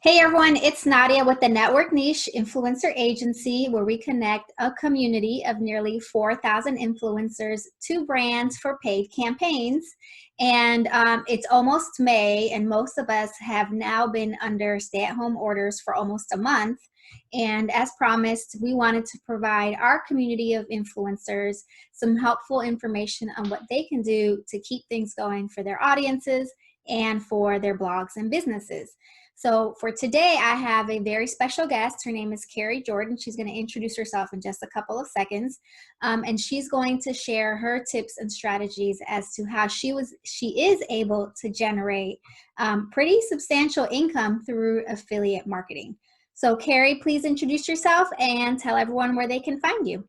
Hey everyone, it's Nadia with the Network Niche Influencer Agency, where we connect a community of nearly 4,000 influencers to brands for paid campaigns. And it's almost May, and most of us have now been under stay-at-home orders for almost a month. And as promised, we wanted to provide our community of influencers some helpful information on what they can do to keep things going for their audiences and for their blogs and businesses. So for today, I have a very special guest. Her name is Carrie Jordan. She's going to introduce herself in just a couple of seconds. And she's going to share her tips and strategies as to how she is able to generate pretty substantial income through affiliate marketing. So Carrie, please introduce yourself and tell everyone where they can find you.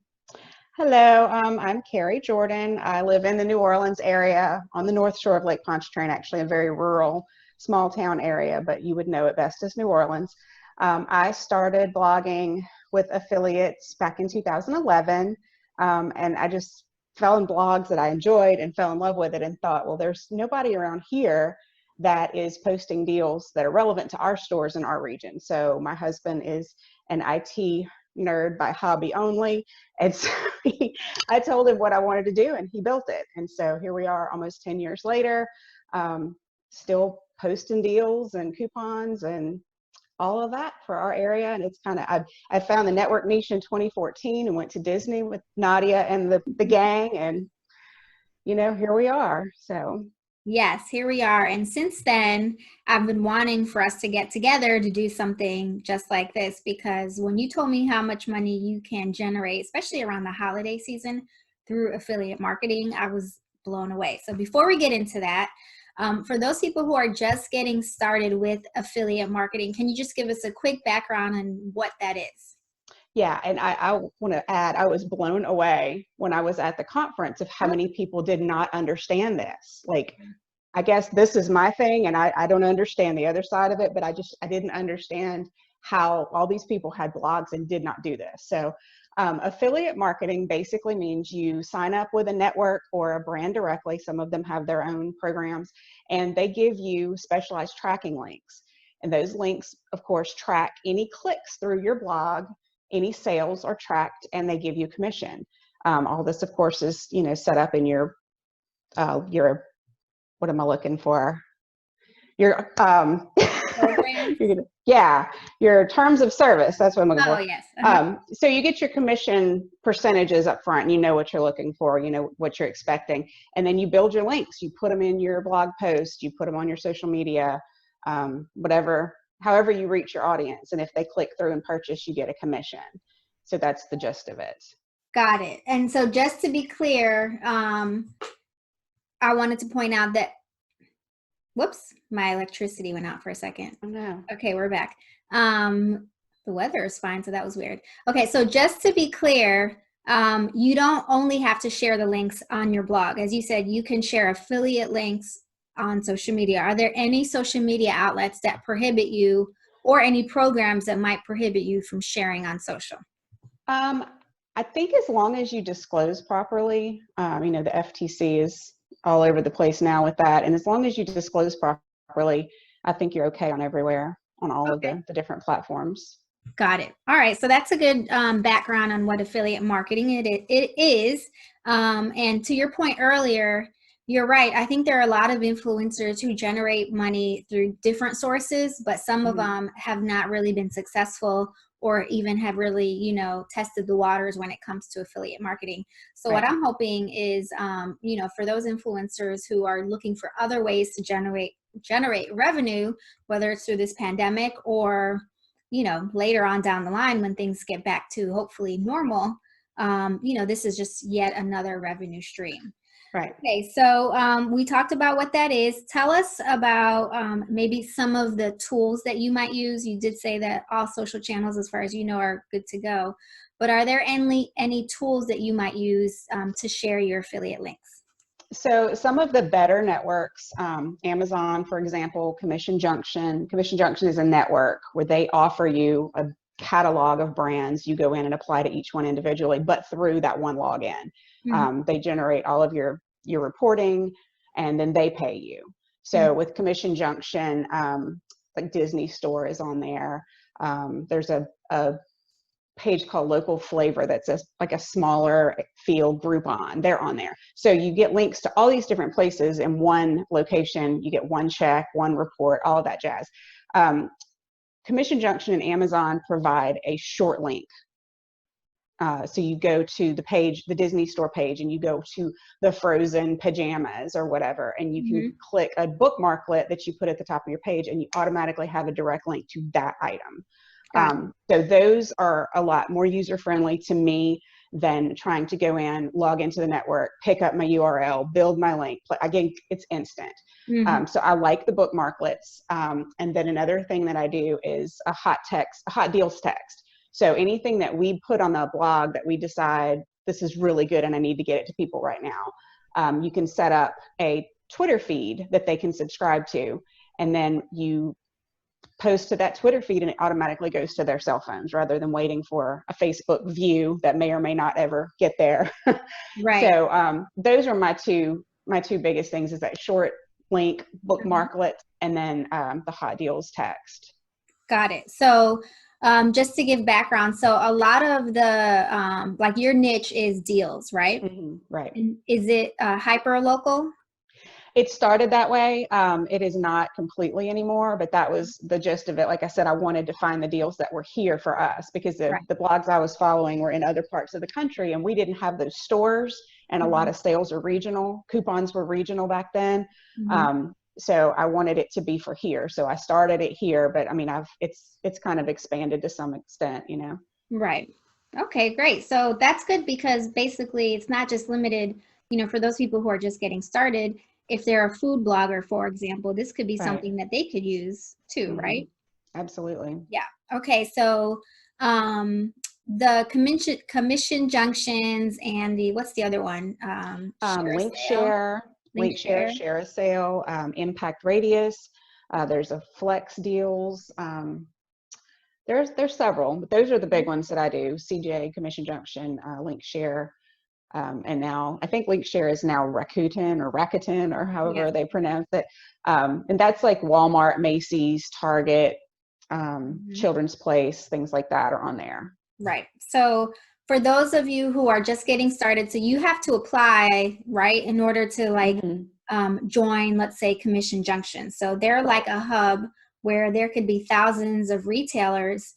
Hello, I'm Carrie Jordan. I live in the New Orleans area on the North Shore of Lake Pontchartrain, actually a very rural, small town area, but you would know it best as New Orleans. I started blogging with affiliates back in 2011, and I just fell in blogs that I enjoyed and fell in love with it and thought, well, there's nobody around here that is posting deals that are relevant to our stores in our region. So my husband is an IT nerd by hobby only, and so I told him what I wanted to do and he built it. And so here we are almost 10 years later, still posting deals and coupons and all of that for our area. And it's kind of, I found the network niche in 2014 and went to Disney with Nadia and the gang, and here we are. So Yes, here we are. And since then, I've been wanting for us to get together to do something just like this, because when you told me how much money you can generate, especially around the holiday season through affiliate marketing, I was blown away. So before we get into that, for those people who are just getting started with affiliate marketing, can you just give us a quick background on what that is? Yeah, and I want to add, I was blown away when I was at the conference of how many people did not understand this. Like, I guess this is my thing, and I don't understand the other side of it, but I didn't understand how all these people had blogs and did not do this. So affiliate marketing basically means you sign up with a network or a brand directly. Some of them have their own programs, and they give you specialized tracking links. And those links, of course, track any clicks through your blog. Any sales are tracked, and they give you commission. All this, of course, is set up in your what am I looking for? Your your terms of service. That's what I'm looking for. Oh, yes. So you get your commission percentages up front. You know what you're looking for. You know what you're expecting, and then you build your links. You put them in your blog post. You put them on your social media, however you reach your audience. And if they click through and purchase, you get a commission. So that's the gist of it. Got it. And so just to be clear, I wanted to point out that, whoops, my electricity went out for a second. Oh, no. Okay, we're back. The weather is fine, so that was weird. Okay, so just to be clear, you don't only have to share the links on your blog. As you said, you can share affiliate links on social media. Are there any social media outlets that prohibit you, or any programs that might prohibit you from sharing on social? I think as long as you disclose properly, the FTC is all over the place now with that. And as long as you disclose properly, I think you're okay on everywhere, on all of the different platforms. Got it. All right. So that's a good background on what affiliate marketing it is. And to your point earlier, you're right. I think there are a lot of influencers who generate money through different sources, but some of them have not really been successful, or even have really, tested the waters when it comes to affiliate marketing. So what I'm hoping is, for those influencers who are looking for other ways to generate revenue, whether it's through this pandemic or later on down the line when things get back to hopefully normal, this is just yet another revenue stream. Right. Okay, so we talked about what that is. Tell us about maybe some of the tools that you might use. You did say that all social channels, as far as you know, are good to go. But are there any tools that you might use to share your affiliate links? So some of the better networks, Amazon, for example, Commission Junction. Commission Junction is a network where they offer you a catalog of brands. You go in and apply to each one individually, but through that one login. They generate all of your reporting, and then they pay you. So with Commission Junction, like Disney Store is on there. There's a page called Local Flavor that's like a smaller field Groupon. They're on there. So you get links to all these different places in one location. You get one check, one report, all of that jazz. Commission Junction and Amazon provide a short link. So you go to the page, the Disney Store page, and you go to the Frozen pajamas or whatever, and you can click a bookmarklet that you put at the top of your page, and you automatically have a direct link to that item. So those are a lot more user-friendly to me than trying to go in, log into the network, pick up my URL, build my link. Again, it's instant. So I like the bookmarklets. And then another thing that I do is a hot deals text. So anything that we put on the blog that we decide this is really good and I need to get it to people right now, you can set up a Twitter feed that they can subscribe to, and then you post to that Twitter feed and it automatically goes to their cell phones rather than waiting for a Facebook view that may or may not ever get there. Right. So those are my two biggest things, is that short link bookmarklet and then the hot deals text. Got it. So just to give background, so a lot of the like your niche is deals, right? Right. And is it hyper local? It started that way. It is not completely anymore, but that was the gist of it. Like I said, I wanted to find the deals that were here for us, because the blogs I was following were in other parts of the country, and we didn't have those stores, and a lot of sales are regional. Coupons were regional back then. So I wanted it to be for here. So I started it here, but I mean, it's kind of expanded to some extent, you know? Right. Okay, great. So that's good, because basically it's not just limited, you know, for those people who are just getting started. If they're a food blogger, for example, this could be something that they could use too, right? Absolutely. Yeah. Okay. So the commission junctions and what's the other one? Link share, share a sale, impact radius. There's a flex deals. There's several, but those are the big ones that I do: CJ, Commission Junction, link share. And now I think link share is now Rakuten or however they pronounce it. And that's like Walmart, Macy's, Target, Children's Place, things like that are on there. Right. So for those of you who are just getting started, so you have to apply, right, in order to like join, let's say, Commission Junction. So they're like a hub where there could be thousands of retailers,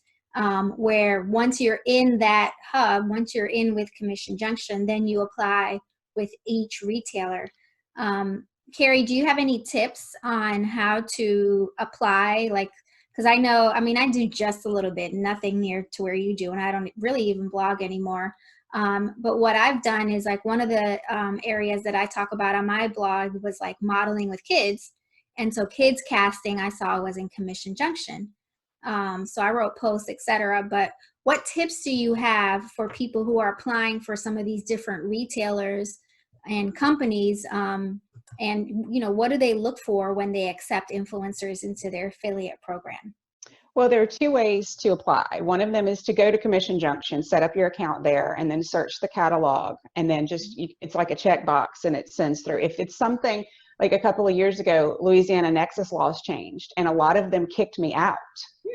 where once you're in that hub, once you're in with Commission Junction, then you apply with each retailer. Carrie, do you have any tips on how to apply? Like, because I know, I mean, I do just a little bit, nothing near to where you do, and I don't really even blog anymore. But what I've done is, like, one of the areas that I talk about on my blog was like modeling with kids. And so kids casting I saw was in Commission Junction. So I wrote posts, etc. But what tips do you have for people who are applying for some of these different retailers and companies? And, you know, what do they look for when they accept influencers into their affiliate program? Well, there are two ways to apply. One of them is to go to Commission Junction, set up your account there, and then search the catalog. And then it's like a checkbox and it sends through. If it's something like a couple of years ago, Louisiana Nexus laws changed, and a lot of them kicked me out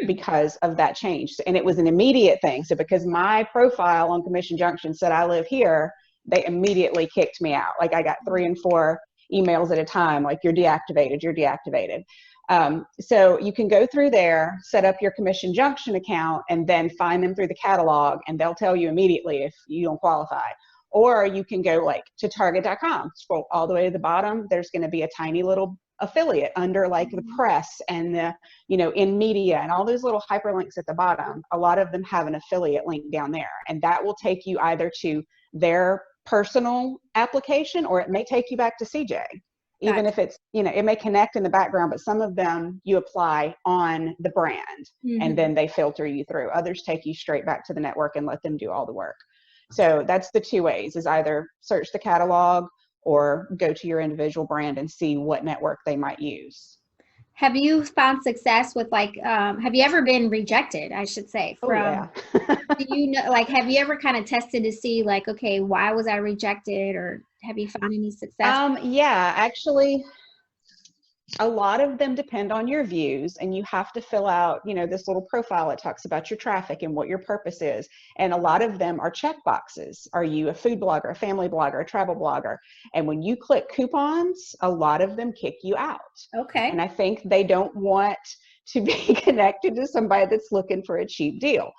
because of that change. And it was an immediate thing. So because my profile on Commission Junction said I live here, they immediately kicked me out. Like I got 3 and 4 emails at a time, like you're deactivated. So you can go through there, set up your Commission Junction account, and then find them through the catalog, and they'll tell you immediately if you don't qualify. Or you can go like to Target.com, scroll all the way to the bottom. There's going to be a tiny little affiliate under like the press and the, you know, in media and all those little hyperlinks at the bottom. A lot of them have an affiliate link down there, and that will take you either to their personal application, or it may take you back to CJ. Even if it's, you know, it may connect in the background, but some of them you apply on the brand and then they filter you through. Others take you straight back to the network and let them do all the work. So that's the two ways, is either search the catalog or go to your individual brand and see what network they might use. Have you found success with like, have you ever been rejected, I should say, from, do you know, like, have you ever kind of tested to see like, okay, why was I rejected, or have you found any success? Yeah, actually, a lot of them depend on your views, and you have to fill out, you know, this little profile that talks about your traffic and what your purpose is. And a lot of them are check boxes. Are you a food blogger, a family blogger, a travel blogger? And when you click coupons, a lot of them kick you out. Okay. And I think they don't want to be connected to somebody that's looking for a cheap deal.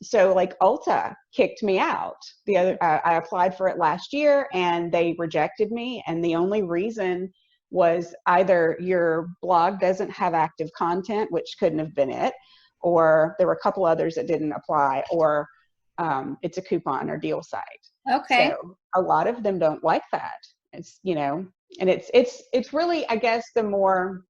So like Ulta kicked me out. I applied for it last year and they rejected me. And the only reason was either your blog doesn't have active content, which couldn't have been it, or there were a couple others that didn't apply, or it's a coupon or deal site. Okay. So a lot of them don't like that. It's, you know, and it's really, I guess, the more,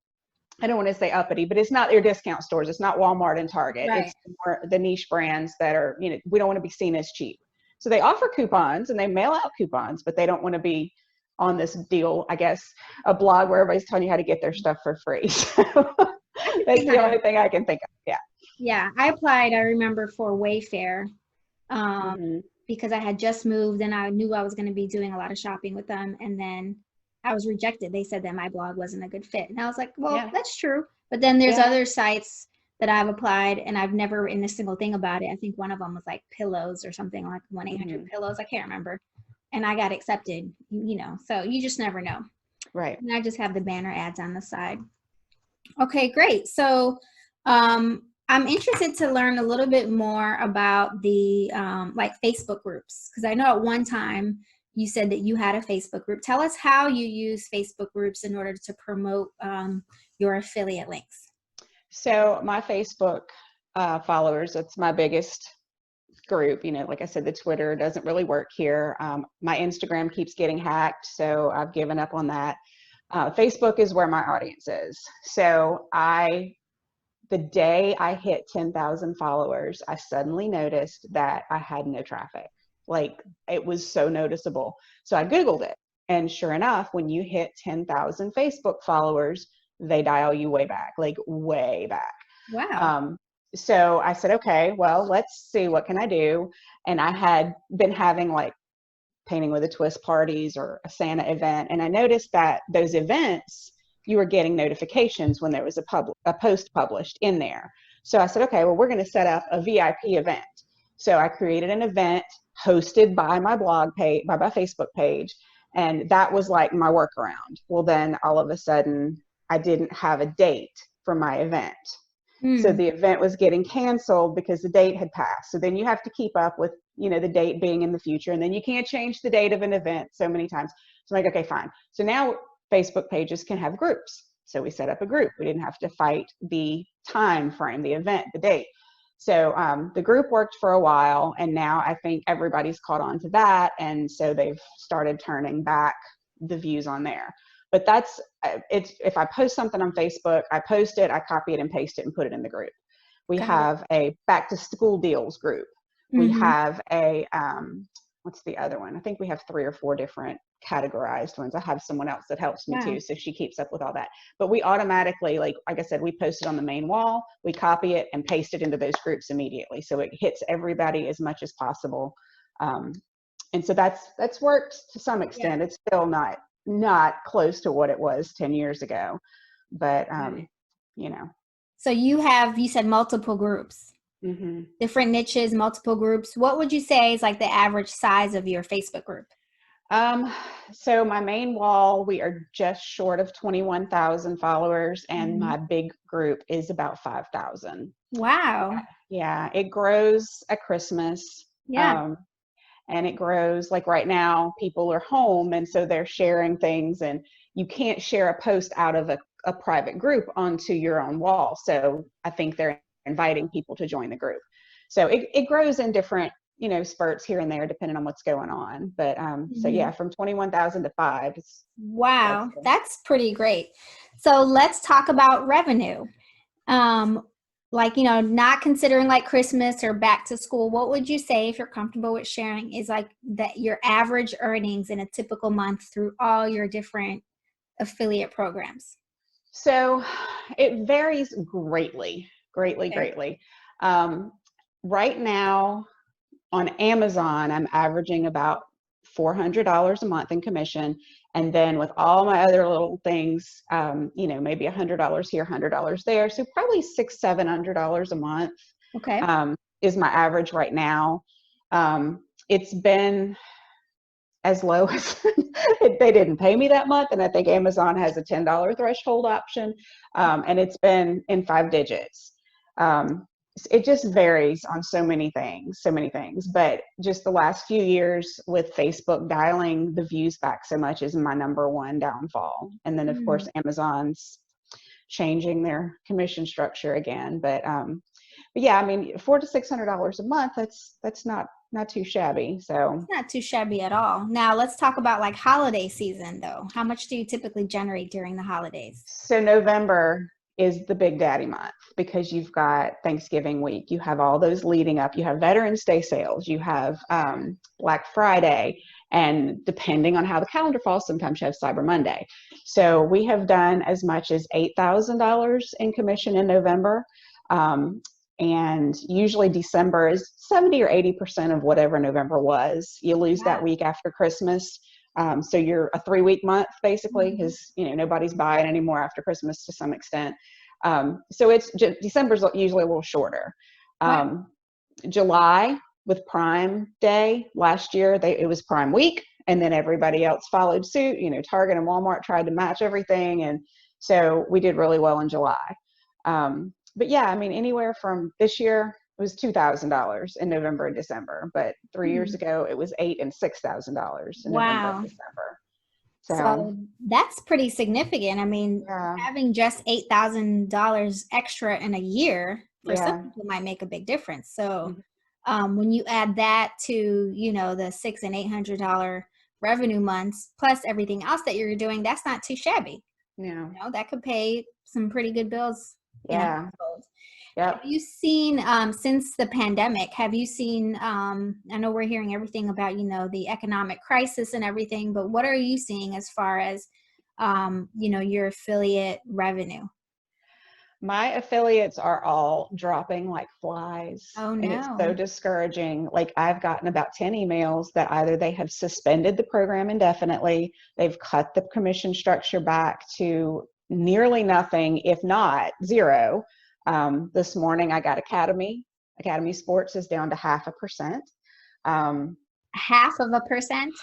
I don't want to say uppity, but it's not your discount stores. It's not Walmart and Target. Right. It's more the niche brands that are, you know, we don't want to be seen as cheap. So they offer coupons and they mail out coupons, but they don't want to be on this deal, I guess, a blog where everybody's telling you how to get their stuff for free. So that's the only thing I can think of. Yeah. Yeah. I applied, I remember, for Wayfair because I had just moved and I knew I was going to be doing a lot of shopping with them. And then I was rejected. They said that my blog wasn't a good fit. And I was like, well, Yeah. that's true. But then there's other sites that I've applied and I've never written a single thing about it. I think one of them was like pillows or something, like 1-800-pillows. I can't remember. And I got accepted, you know, so you just never know. Right. And I just have the banner ads on the side. Okay, great. So I'm interested to learn a little bit more about the like Facebook groups, because I know at one time you said that you had a Facebook group. Tell us how you use Facebook groups in order to promote your affiliate links. So my Facebook followers, that's my biggest group. You know, like I said, the Twitter doesn't really work here. My Instagram keeps getting hacked, so I've given up on that. Facebook is where my audience is. So the day I hit 10,000 followers, I suddenly noticed that I had no traffic. Like, it was so noticeable. So I Googled it. And sure enough, when you hit 10,000 Facebook followers, they dial you way back, like way back. Wow. So I said, okay, well, let's see, what can I do? And I had been having like painting with a twist parties or a Santa event. And I noticed that those events, you were getting notifications when there was a post published in there. So I said, okay, well, we're going to set up a VIP event. So I created an event hosted by my blog page, by my Facebook page. And that was like my workaround. Well, then all of a sudden I didn't have a date for my event. So the event was getting canceled because the date had passed. So then you have to keep up with, you know, the date being in the future, and then you can't change the date of an event so many times. So I'm like, okay, fine. So now Facebook pages can have groups. So we set up a group. We didn't have to fight the time frame, the event, the date. So the group worked for a while, and now I think everybody's caught on to that. And so they've started turning back the views on there. But that's, if I post something on Facebook, I post it, I copy it and paste it and put it in the group. We have a back to school deals group. We have a, what's the other one? I think we have 3 or 4 different categorized ones. I have someone else that helps me too, so she keeps up with all that. But we automatically, like I said, we post it on the main wall, we copy it and paste it into those groups immediately. So it hits everybody as much as possible. And so that's worked to some extent. It's still not close to what it was 10 years ago, but you know. So you said multiple groups, different niches, multiple groups. What would you say is like the average size of your Facebook group? So my main wall, we are just short of 21,000 followers, and my big group is about 5,000. Wow. Yeah, it grows at Christmas. Yeah. And it grows, like right now, people are home, and so they're sharing things, and you can't share a post out of a private group onto your own wall. So I think they're inviting people to join the group. So it grows in different, you know, spurts here and there, depending on what's going on. But so yeah, from 21,000 to 5. Wow, that's pretty great. So let's talk about revenue. Like, you know, not considering like Christmas or back to school, what would you say, if you're comfortable with sharing, is like that your average earnings in a typical month through all your different affiliate programs? So it varies greatly. Right now on Amazon, I'm averaging about $400 a month in commission. And then with all my other little things, maybe $100 here, $100 there. So probably $600-700 a month Okay. is my average right now. It's been as low as they didn't pay me that month. And I think Amazon has a $10 threshold option. And it's been in 5 digits. It just varies on so many things, but just the last few years with Facebook dialing the views back so much is my number one downfall. And then of course, Amazon's changing their commission structure again. But yeah, I mean, $400 to $600 a month, that's not too shabby. So it's not too shabby at all. Now let's talk about like holiday season though. How much do you typically generate during the holidays? So November is the big daddy month because you've got Thanksgiving week, you have all those leading up, you have Veterans Day sales, you have Black Friday, and depending on how the calendar falls, sometimes you have Cyber Monday. So we have done as much as $8,000 in commission in November. And usually December is 70 or 80% of whatever November was. You lose that week after Christmas. So you're a 3-week month basically, because nobody's buying anymore after Christmas to some extent. So it's December's usually a little shorter. July with Prime Day last year, it was Prime Week, and then everybody else followed suit. Target and Walmart tried to match everything, and so we did really well in July. But yeah, I mean, anywhere from this year, it was $2,000 in November and December, but 3 years ago, it was $8,000 and $6,000 in November and December. So that's pretty significant. I mean, having just $8,000 extra in a year for some people might make a big difference. So when you add that to, the $600 and $800 revenue months, plus everything else that you're doing, that's not too shabby. That could pay some pretty good bills. Have you seen, since the pandemic, I know we're hearing everything about, the economic crisis and everything, but what are you seeing as far as, your affiliate revenue? My affiliates are all dropping like flies. Oh, no. And it's so discouraging. Like I've gotten about 10 emails that either they have suspended the program indefinitely, they've cut the commission structure back to nearly nothing, if not zero. This morning I got Academy Sports is down to 0.5%. 0.5%?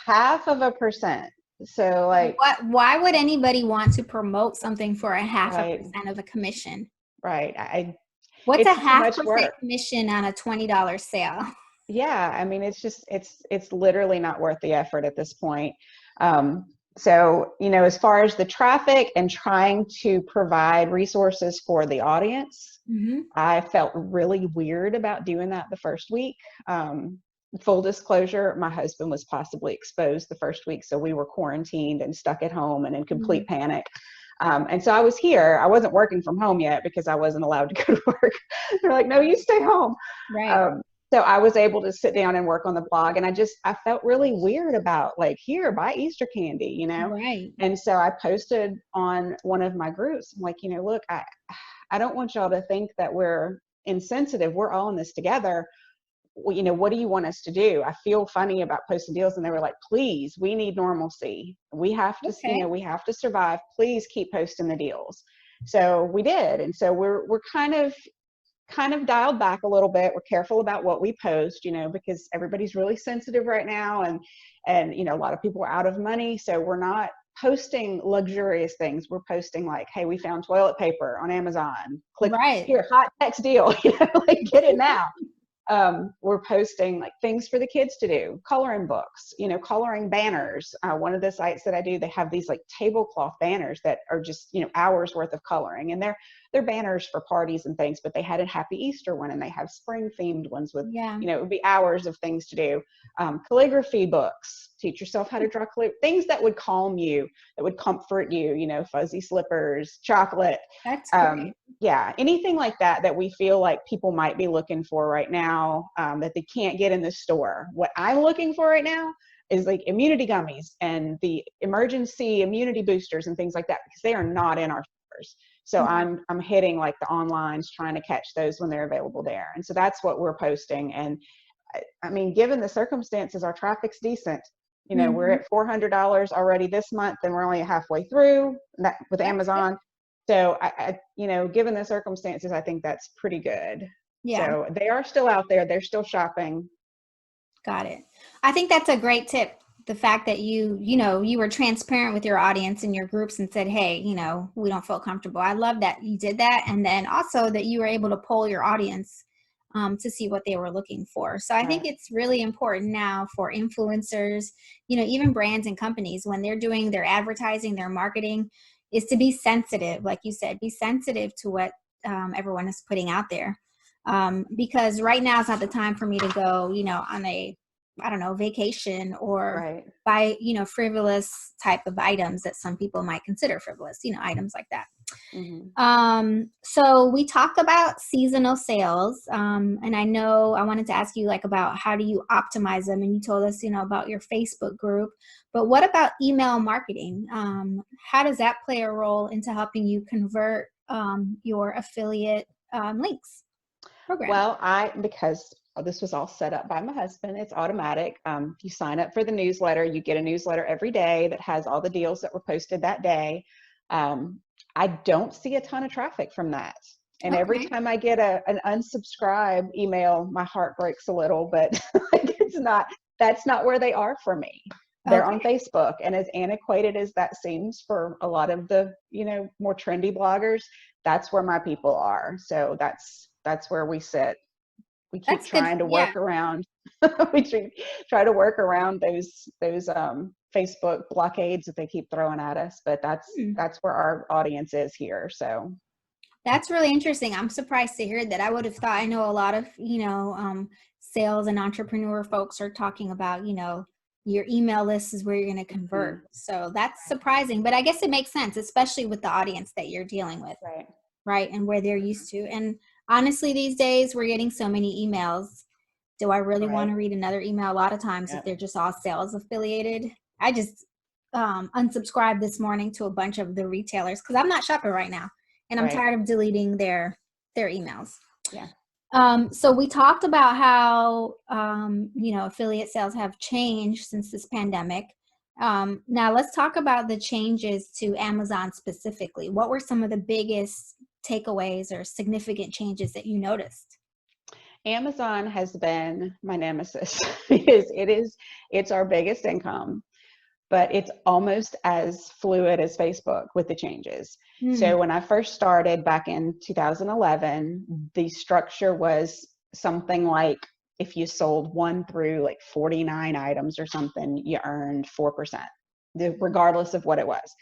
0.5%. So like, why would anybody want to promote something for 0.5% of a commission? Right. What's a 0.5% commission on a $20 sale? Yeah. I mean, it's literally not worth the effort at this point. So, as far as the traffic and trying to provide resources for the audience, I felt really weird about doing that the first week. Full disclosure, my husband was possibly exposed the first week, so we were quarantined and stuck at home and in complete panic. And so I was here. I wasn't working from home yet because I wasn't allowed to go to work. They're like, no, you stay home. Right. So I was able to sit down and work on the blog, and I felt really weird about like, here, buy Easter candy, Right. And so I posted on one of my groups, I'm like, look, I don't want y'all to think that we're insensitive. We're all in this together. What do you want us to do? I feel funny about posting deals. And they were like, please, we need normalcy. We have to, we have to survive. Please keep posting the deals. So we did. And so we're kind of dialed back a little bit. We're careful about what we post, because everybody's really sensitive right now. And a lot of people are out of money. So we're not posting luxurious things. We're posting like, hey, we found toilet paper on Amazon. Click here, hot text deal, like get it now. We're posting like things for the kids to do, coloring books, coloring banners. One of the sites that I do, they have these like tablecloth banners that are just, hours worth of coloring, and they're banners for parties and things, but they had a Happy Easter one, and they have spring themed ones with, it would be hours of things to do. Calligraphy books, teach yourself how to draw things that would calm you, that would comfort you, fuzzy slippers, chocolate. That's great. Yeah, anything like that we feel like people might be looking for right now, that they can't get in the store. What I'm looking for right now is like immunity gummies and the emergency immunity boosters and things like that, because they are not in our stores. So I'm hitting like the onlines, trying to catch those when they're available there. And so that's what we're posting. And I mean, given the circumstances, our traffic's decent. You know, we're Mhm. at $400 already this month, and we're only halfway through that with That's good. Amazon. So you know, given the circumstances, I think that's pretty good. Yeah. So they are still out there. They're still shopping. Got it. I think that's a great tip. The fact that you were transparent with your audience and your groups and said, hey, we don't feel comfortable. I love that you did that. And then also that you were able to poll your audience to see what they were looking for. So I think Right. it's really important now for influencers, even brands and companies when they're doing their advertising, their marketing, is to be sensitive. Like you said, be sensitive to what everyone is putting out there. Because right now is not the time for me to go, on a, I don't know, vacation or Right. buy, frivolous type of items that some people might consider frivolous, items like that. Hmm. So we talked about seasonal sales, and I know I wanted to ask you like about how do you optimize them, and you told us, about your Facebook group. But what about email marketing? How does that play a role into helping you convert your affiliate links program? Well, because this was all set up by my husband, it's automatic. You sign up for the newsletter, you get a newsletter every day that has all the deals that were posted that day. Um, I don't see a ton of traffic from that. And every Okay. time I get an unsubscribe email, my heart breaks a little, but like, that's not where they are for me. They're on Okay. Facebook. And as antiquated as that seems for a lot of the, more trendy bloggers, that's where my people are. So that's where we sit. We keep That's good. trying to Yeah. work around. We try to work around those Facebook blockades that they keep throwing at us. But Hmm. that's where our audience is here. So That's really interesting. I'm surprised to hear that. I would have thought, I know a lot of, sales and entrepreneur folks are talking about, your email list is where you're going to convert. mhm, So that's surprising, but I guess it makes sense, especially with the audience that you're dealing with, right. right? And where they're used to. And honestly, these days we're getting so many emails. Do I really want Right. to read another email? A lot of times, if Yep. they're just all sales affiliated, I just unsubscribed this morning to a bunch of the retailers because I'm not shopping right now, and I'm Right. tired of deleting their emails. Yeah. So we talked about how affiliate sales have changed since this pandemic. Now let's talk about the changes to Amazon specifically. What were some of the biggest takeaways or significant changes that you noticed? Amazon has been my nemesis because it's our biggest income, but it's almost as fluid as Facebook with the changes. Hmm. So when I first started back in 2011, the structure was something like if you sold 1 through like 49 items or something, you earned 4%, regardless of what it was.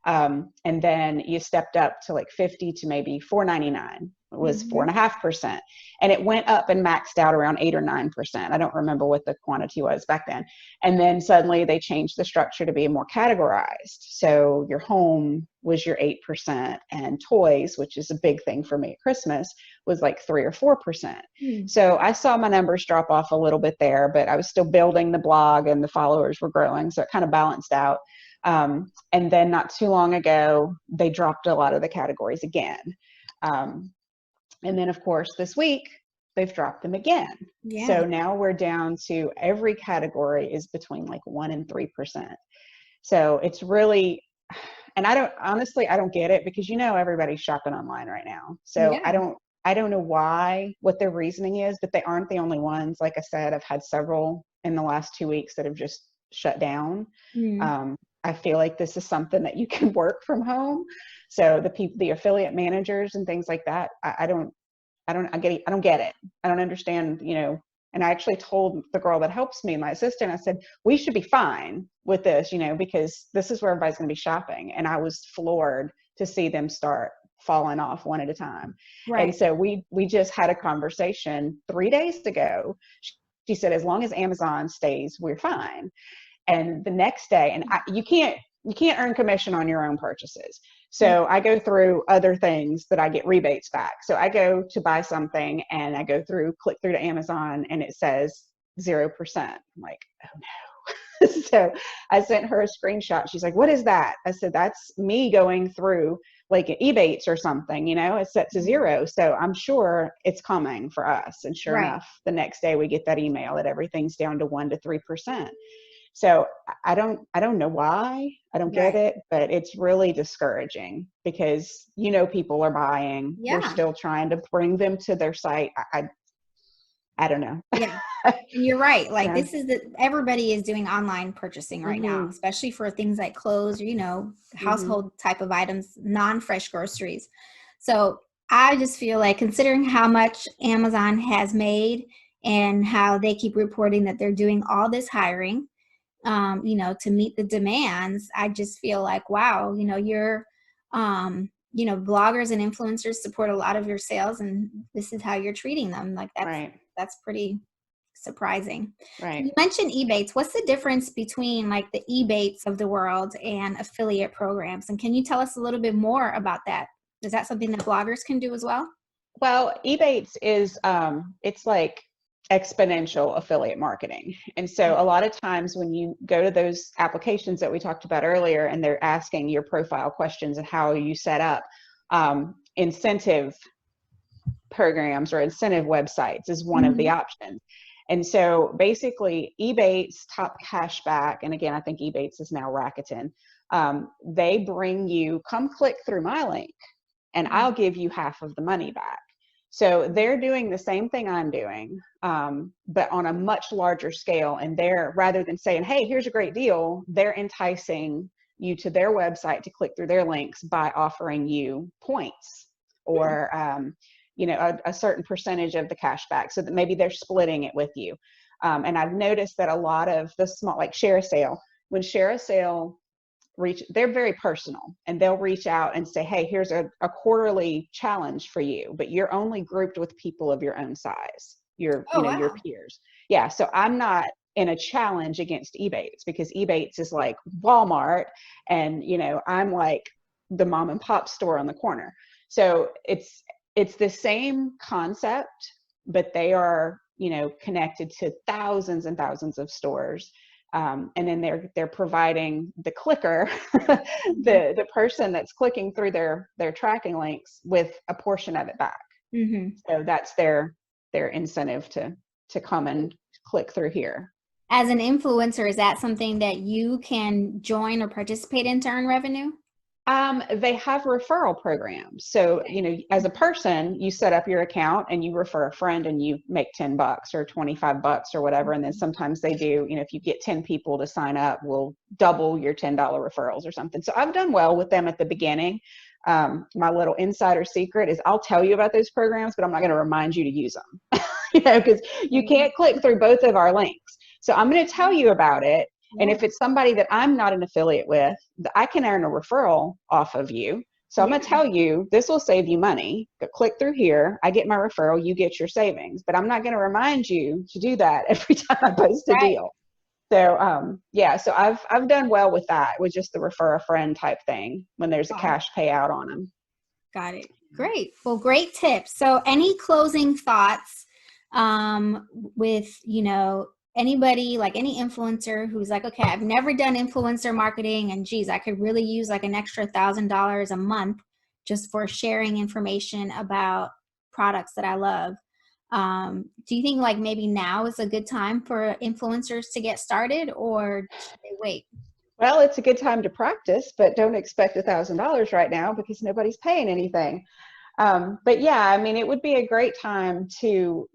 And then you stepped up to like 50 to maybe 4.99. It was Mm-hmm. 4.5%. And it went up and maxed out around 8 or 9%. I don't remember what the quantity was back then. And then suddenly they changed the structure to be more categorized. So your home was your 8%, and toys, which is a big thing for me at Christmas, was like 3 or 4%. Hmm. So I saw my numbers drop off a little bit there, but I was still building the blog and the followers were growing. So it kind of balanced out. And then not too long ago, they dropped a lot of the categories again. Um, and then, of course, this week, they've dropped them again. Yeah. So now we're down to every category is between like 1 and 3%. So it's really, and I don't get it because everybody's shopping online right now. So Yeah. I don't know what their reasoning is, but they aren't the only ones. Like I said, I've had several in the last 2 weeks that have just shut down. Hmm. Um, I feel like this is something that you can work from home. So the affiliate managers and things like that, I don't get it. I don't understand, and I actually told the girl that helps me, my assistant, I said, we should be fine with this, because this is where everybody's going to be shopping. And I was floored to see them start falling off one at a time. And Right. so we just had a conversation 3 days ago. She said, as long as Amazon stays, we're fine. And the next day, and you can't earn commission on your own purchases. So I go through other things that I get rebates back. So I go to buy something and I click through to Amazon and it says 0%. I'm like, oh no. So I sent her a screenshot. She's like, what is that? I said, that's me going through like Ebates or something, it's set to 0. So I'm sure it's coming for us. And sure Right. enough, the next day we get that email that everything's down to 1 to 3%. So I don't know why. I don't get Right. it, but it's really discouraging because, people are buying. We're Yeah. still trying to bring them to their site. I don't know. Yeah. And you're right. Like So, this is everybody is doing online purchasing right now, mhm, especially for things like clothes or, mhm, household type of items, non-fresh groceries. So I just feel like considering how much Amazon has made and how they keep reporting that they're doing all this hiring, to meet the demands, I just feel like, wow, bloggers and influencers support a lot of your sales and this is how you're treating them. Like right, that's pretty surprising. right. You mentioned Ebates. What's the difference between like the Ebates of the world and affiliate programs? And can you tell us a little bit more about that? Is that something that bloggers can do as well? Well, Ebates is it's like exponential affiliate marketing. And so a lot of times when you go to those applications that we talked about earlier and they're asking your profile questions and how you set up, incentive programs or incentive websites is one of the Mhm. options. And so basically Ebates, Top Cashback, and again, I think Ebates is now Rakuten, they bring you, come click through my link and I'll give you half of the money back. So they're doing the same thing I'm doing, but on a much larger scale. And they're, rather than saying, hey, here's a great deal, they're enticing you to their website to click through their links by offering you points Hmm. or, a certain percentage of the cash back so that maybe they're splitting it with you. And I've noticed that a lot of the small, like ShareASale, when ShareASale they're very personal and they'll reach out and say, hey, here's a quarterly challenge for you, but you're only grouped with people of your own size, Oh, your wow. peers. Yeah. So I'm not in a challenge against Ebates because Ebates is like Walmart and, I'm like the mom and pop store on the corner. So it's the same concept, but they are, connected to thousands and thousands of stores, and then they're providing the clicker, Mhm. the person that's clicking through their tracking links with a portion of it back. Mhm. So that's their incentive to come and click through here. As an influencer, is that something that you can join or participate in to earn revenue? They have referral programs. So, as a person, you set up your account and you refer a friend and you make $10 or $25 or whatever. And then sometimes they do, if you get 10 people to sign up, we'll double your $10 referrals or something. So I've done well with them at the beginning. My little insider secret is I'll tell you about those programs, but I'm not going to remind you to use them, because you can't click through both of our links. So I'm going to tell you about it. And Yeah. if it's somebody that I'm not an affiliate with, I can earn a referral off of you. So I'm going to Yeah. tell you, this will save you money. Go click through here. I get my referral. You get your savings. But I'm not going to remind you to do that every time I post a Right. deal. So yeah, so I've done well with that, with just the refer a friend type thing when there's a Wow. cash payout on them. Got it. Great. Well, great tips. So any closing thoughts with, anybody, like any influencer who's like, okay, I've never done influencer marketing and geez, I could really use like an extra $1,000 a month just for sharing information about products that I love. Do you think like maybe now is a good time for influencers to get started or should they wait? Well, it's a good time to practice, but don't expect $1,000 right now because nobody's paying anything. But yeah, I mean, it would be a great time to,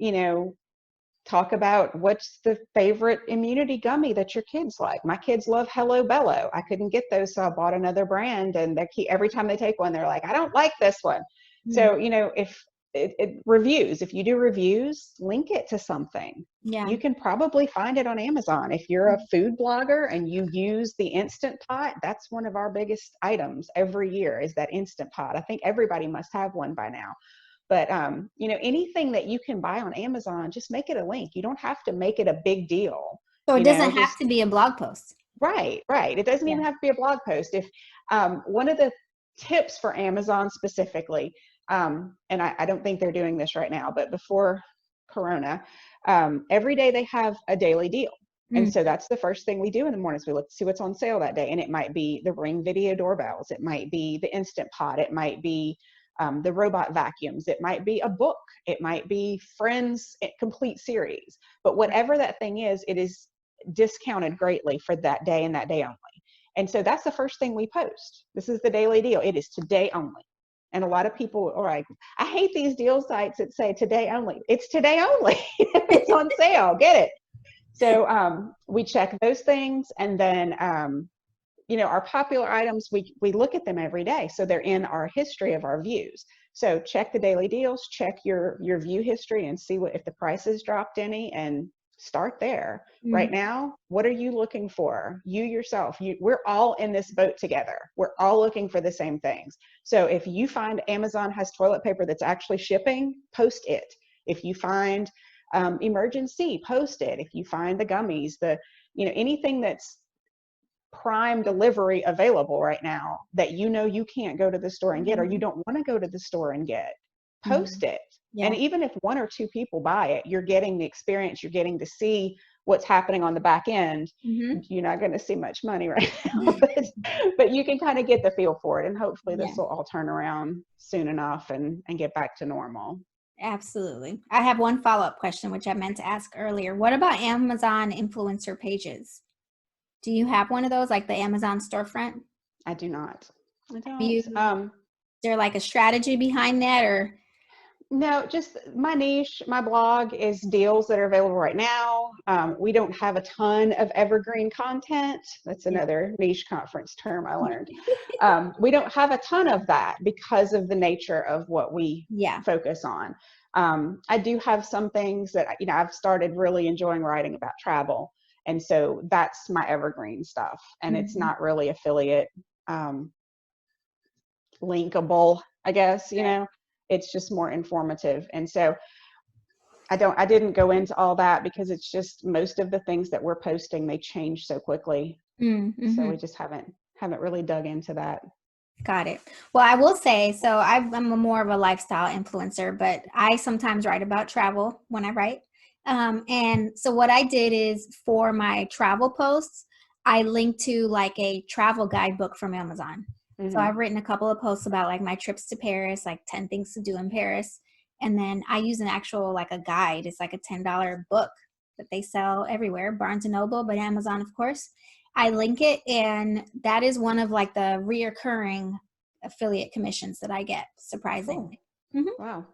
talk about what's the favorite immunity gummy that your kids like. My kids love Hello Bello. I couldn't get those, so I bought another brand, and every time they take one, they're like, I don't like this one. Hmm. So, if reviews, if you do reviews, link it to something. Yeah. You can probably find it on Amazon. If you're a food blogger and you use the Instant Pot, that's one of our biggest items every year is that Instant Pot. I think everybody must have one by now. But anything that you can buy on Amazon, just make it a link. You don't have to make it a big deal. So it doesn't have Just to be a blog post. right, right. It doesn't Yeah. even have to be a blog post. If one of the tips for Amazon specifically, and I don't think they're doing this right now, but before Corona, every day they have a daily deal. And Mm. so that's the first thing we do in the mornings. We look to see what's on sale that day. And it might be the Ring video doorbells. It might be the Instant Pot. It might be the robot vacuums. It might be a book. It might be Friends complete series. But whatever that thing is, it is discounted greatly for that day and that day only. And so that's the first thing we post. This is the daily deal. It is today only. And a lot of people are like, I hate these deal sites that say today only. It's today only. It's on sale. Get it. So we check those things. And then, our popular items, we look at them every day. So they're in our history of our views. So check the daily deals, check your view history and see if the prices dropped any, and start there. Right now, what are you looking for? You yourself, we're all in this boat together. We're all looking for the same things. So if you find Amazon has toilet paper that's actually shipping, post it. If you find Emergen-C, post it. If you find the gummies, anything that's prime delivery available right now that you can't go to the store and get, or you don't want to go to the store and get, post it. Yeah. And even if 1 or 2 people buy it, you're getting the experience, you're getting to see what's happening on the back end. You're not going to see much money right now, but you can kind of get the feel for it, and hopefully this will all turn around soon enough and get back to normal. Absolutely. I have one follow-up question, which I meant to ask earlier. What about Amazon influencer pages? Do you have one of those, like the Amazon storefront? I do not. I don't. Is there like a strategy behind that, or? No, just my niche. My blog is deals that are available right now. We don't have a ton of evergreen content. That's another niche conference term I learned. We don't have a ton of that because of the nature of what we focus on. I do have some things that, I've started really enjoying writing about travel. And so that's my evergreen stuff. And it's not really affiliate linkable, I guess, it's just more informative. And so I didn't go into all that because it's just most of the things that we're posting, they change so quickly. So we just haven't really dug into that. Got it. Well, I will say, so I'm more of a lifestyle influencer, but I sometimes write about travel when I write. And so what I did is, for my travel posts, I linked to like a travel guidebook from Amazon. So I've written a couple of posts about like my trips to Paris, like 10 things to do in Paris. And then I use an actual, like a guide. It's like a $10 book that they sell everywhere, Barnes & Noble, but Amazon, of course. I link it, and that is one of like the reoccurring affiliate commissions that I get, surprisingly. Wow.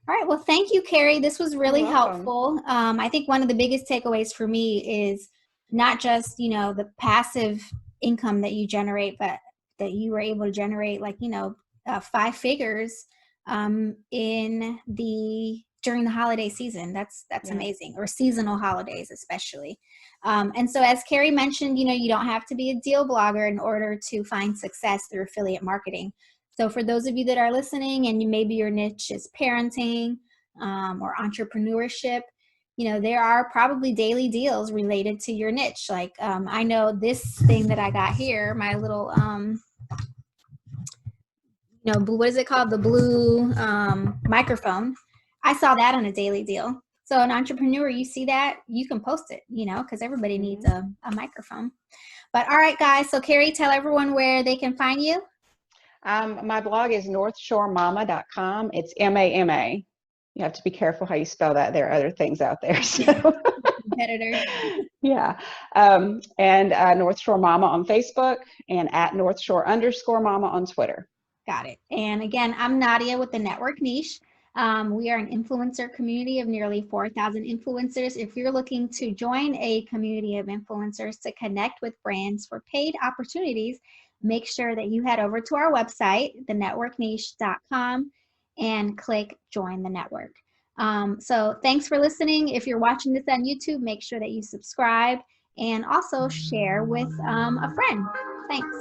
All right. Well, thank you, Carrie. This was really helpful. I think one of the biggest takeaways for me is not just, the passive income that you generate, but that you were able to generate 5 figures during the holiday season. That's amazing, or seasonal holidays especially. And so, as Carrie mentioned, you don't have to be a deal blogger in order to find success through affiliate marketing. So for those of you that are listening and maybe your niche is parenting or entrepreneurship, there are probably daily deals related to your niche. Like I know this thing that I got here, my little, what is it called? The blue microphone. I saw that on a daily deal. So an entrepreneur, you see that, you can post it, because everybody needs a microphone. But all right, guys. So Carrie, tell everyone where they can find you. My blog is northshoremama.com. It's MAMA. You have to be careful how you spell that. There are other things out there. So. Competitor. Yeah. And North Shore Mama on Facebook, and at @NorthShore_Mama on Twitter. Got it. And again, I'm Nadia with the Network Niche. We are an influencer community of nearly 4,000 influencers. If you're looking to join a community of influencers to connect with brands for paid opportunities, make sure that you head over to our website, thenetworkniche.com, and click Join the Network. So thanks for listening. If you're watching this on YouTube, make sure that you subscribe and also share with a friend. Thanks.